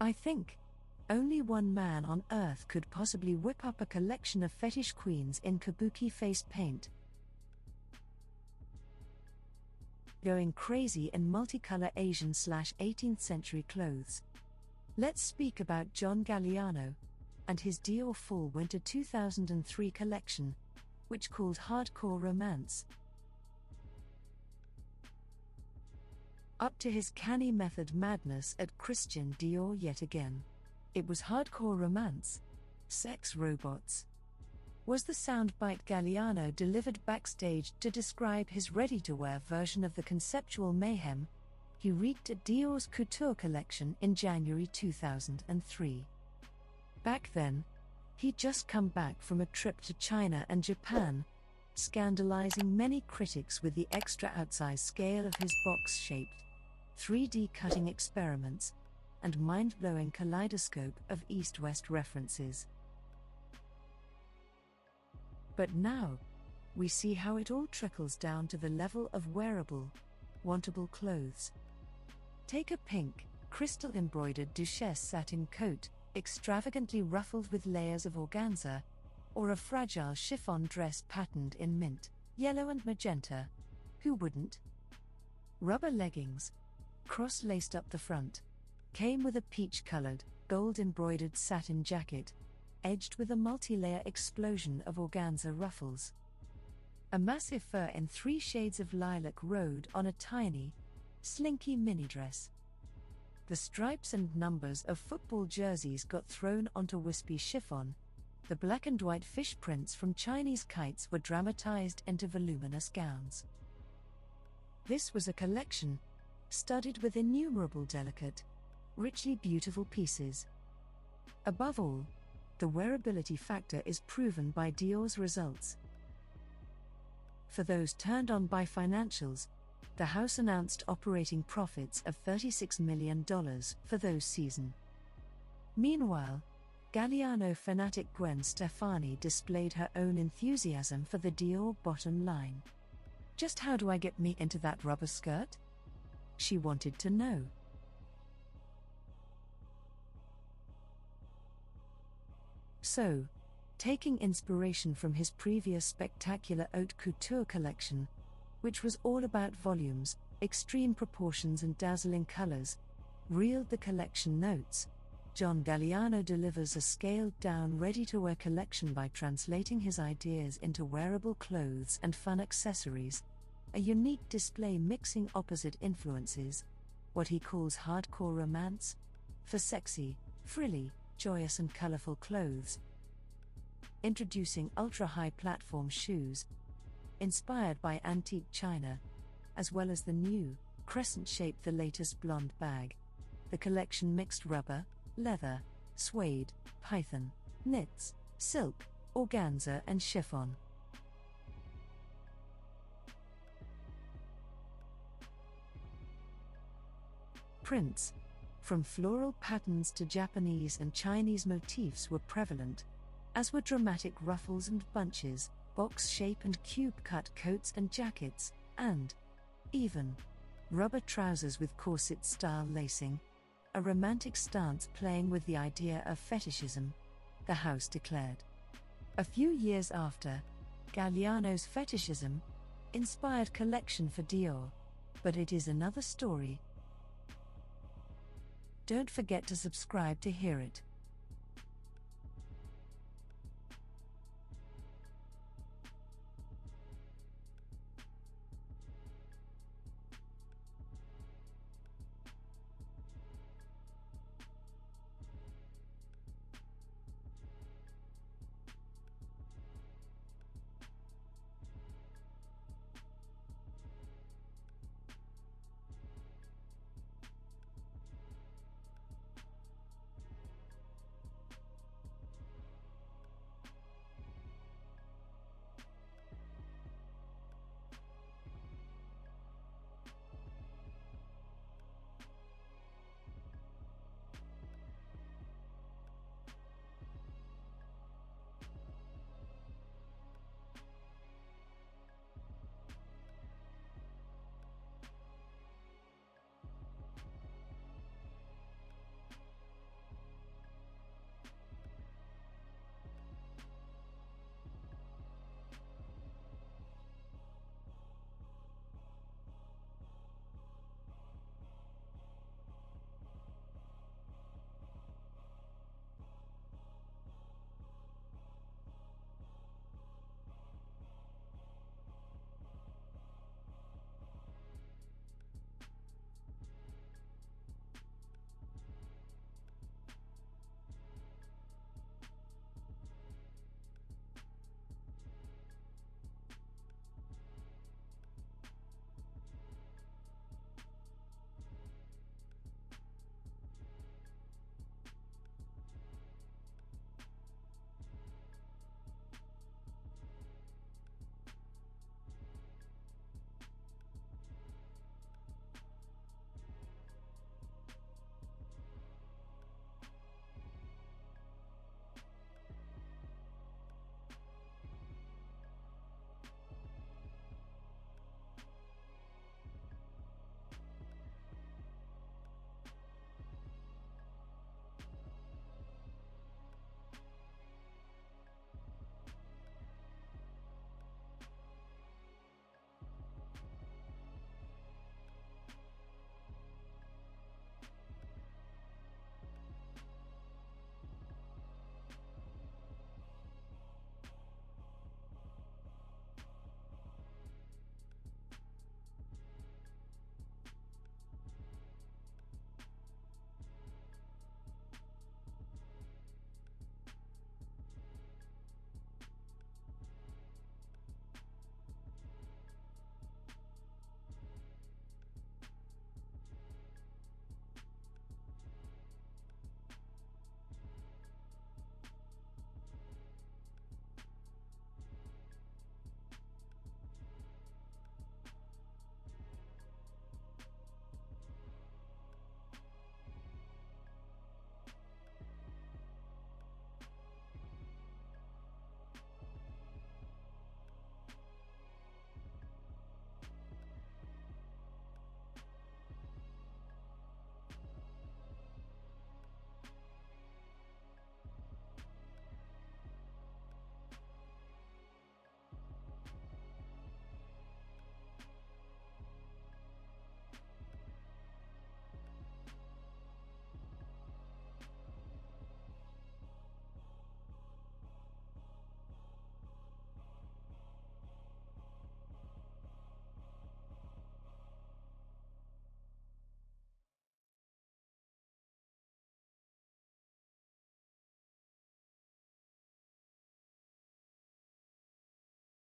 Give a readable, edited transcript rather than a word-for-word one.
I think only one man on earth could possibly whip up a collection of fetish queens in kabuki face paint, going crazy in multicolor Asian/18th century clothes. Let's speak about John Galliano and his Dior Fall/Winter 2003 collection, which called hardcore romance. Up to his canny method madness at Christian Dior yet again. It was hardcore romance. Sex robots. Was the soundbite Galliano delivered backstage to describe his ready-to-wear version of the conceptual mayhem he wreaked at Dior's couture collection in January 2003. Back then, he'd just come back from a trip to China and Japan, scandalizing many critics with the extra outsized scale of his box-shaped, 3D cutting experiments, and mind-blowing kaleidoscope of East-West references. But now, we see how it all trickles down to the level of wearable, wantable clothes. Take a pink, crystal-embroidered Duchesse satin coat, extravagantly ruffled with layers of organza, or a fragile chiffon dress patterned in mint, yellow and magenta. Who wouldn't? Rubber leggings, cross-laced up the front, came with a peach-colored, gold-embroidered satin jacket, edged with a multi-layer explosion of organza ruffles. A massive fur in 3 shades of lilac rode on a tiny, slinky mini-dress. The stripes and numbers of football jerseys got thrown onto wispy chiffon. The black and white fish prints from Chinese kites were dramatized into voluminous gowns. This was a collection studded with innumerable delicate, richly beautiful pieces. Above all, the wearability factor is proven by Dior's results. For those turned on by financials, the house announced operating profits of $36 million for those season. Meanwhile, Galliano fanatic Gwen Stefani displayed her own enthusiasm for the Dior bottom line. Just how do I get me into that rubber skirt? She wanted to know. So, taking inspiration from his previous spectacular haute couture collection, which was all about volumes, extreme proportions and dazzling colors, reeled the collection notes, John Galliano delivers a scaled-down ready-to-wear collection by translating his ideas into wearable clothes and fun accessories, a unique display mixing opposite influences, what he calls hardcore romance, for sexy, frilly, joyous and colorful clothes. Introducing ultra-high platform shoes, inspired by antique china, as well as the new, crescent-shaped the latest blonde bag. The collection mixed rubber, leather, suede, python, knits, silk, organza and chiffon. Prints, from floral patterns to Japanese and Chinese motifs, were prevalent, as were dramatic ruffles and bunches, box shape and cube-cut coats and jackets, and even rubber trousers with corset-style lacing, a romantic stance playing with the idea of fetishism, the house declared. A few years after, Galliano's Fetishism inspired collection for Dior, but it is another story. Don't forget to subscribe to hear it.